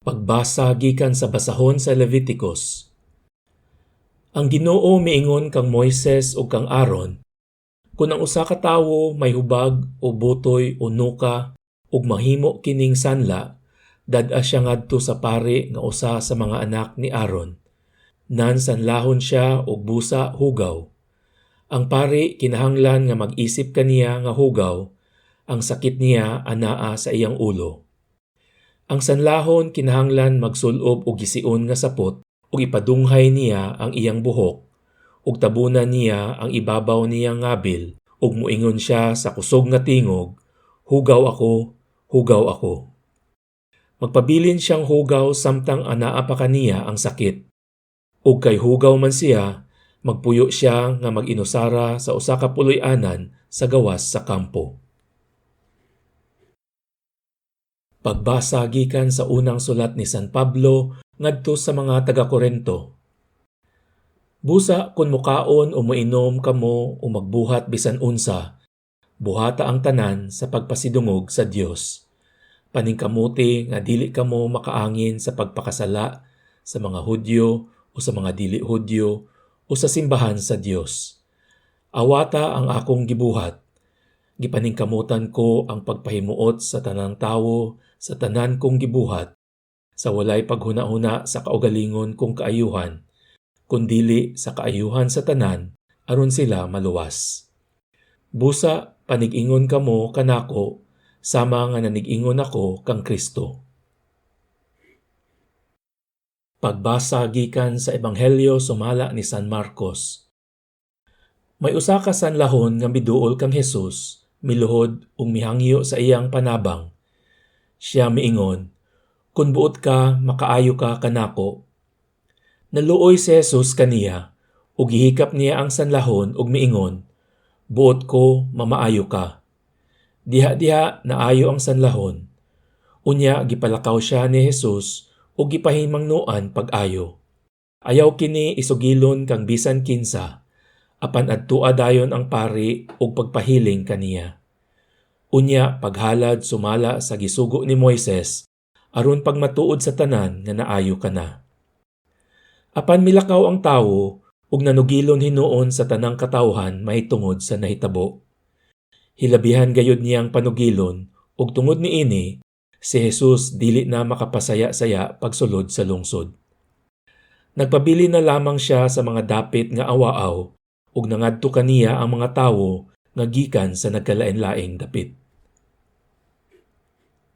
Pagbasa gikan sa basahon sa Leviticus. Ang Ginoo miingon kang Moises ug kang Aaron, kun ang usa ka tawo may hubag o butoy o nuka ug mahimo kining sanla, dad-a siya ngadto sa pari nga usa sa mga anak ni Aaron. Nansanlahon siya og busa hugaw. Ang pari kinahanglan nga mag-isip kaniya nga hugaw, ang sakit niya anaa sa iyang ulo. Ang sanlahon kinahanglan magsul-ob og gisiun nga sapot ug ipadunghay niya ang iyang buhok ug tabunan niya ang ibabaw niyang ngabil ug muingon siya sa kusog nga tingog, "Hugaw ako, hugaw ako." Magpabilin siyang hugaw samtang anaa pa kaniya ang sakit. Ug kay hugaw man siya, magpuyo siya nga mag-inusara sa usa ka puloy-anan sa gawas sa kampo. Pagbasa gikan sa unang sulat ni San Pablo ngadto sa mga taga-Korinto. Busa kun mukaon o moinom kamo o magbuhat bisan unsa, buhata ang tanan sa pagpasidungog sa Dios. Paningkamuti nga dili kamo makaangin sa pagpakasala sa mga Hudyo o sa mga dili Hudyo o sa simbahan sa Dios. Awata ang akong gibuhat. Gipaningkamutan ko ang pagpahimuot sa tanang tawo sa tanan kong gibuhat, sa walay paghuna-huna sa kaugalingon kong kaayuhan, kundili sa kaayuhan sa tanan aron sila maluwas. Busa panig-ingon kamo kanako sama nga nanig-ingon ako kang Kristo. Pagbasa gikan sa Ebanghelyo sumala ni San Marcos. May usa ka sanlahon nga miduol kang Hesus, miluhod ug mihangyo sa iyang panabang. Siya miingon, "Kun buot ka, makaayo ka kanako." Naluoy si Jesus kaniya ug gihikap niya ang sanlahon ug miingon, "Buot ko, mamaayo ka." Diha-diha naayo ang sanlahon. Unya gipalakaw siya ni Jesus ug gipahimangnuan pag-ayo. Ayaw kini isugilon kang bisan kinsa, apan adtua dayon ang pari ug pagpahiling kaniya. Unya paghalad sumala sa gisugo ni Moises aron pagmatuod sa tanan nga naayo kana. Apan milakaw ang tawo ug nanugilon hinuon sa tanang katawhan mahitungod sa nahitabo. Hilabihan gayud niyang panugilon ug tungod niini si Jesus dili na makapasaya-saya pagsulod sa lungsod. Nagpabili na lamang siya sa mga dapit nga awaaw ug nangadto kaniya ang mga tawo nga gikan sa nagkalain-laing dapit.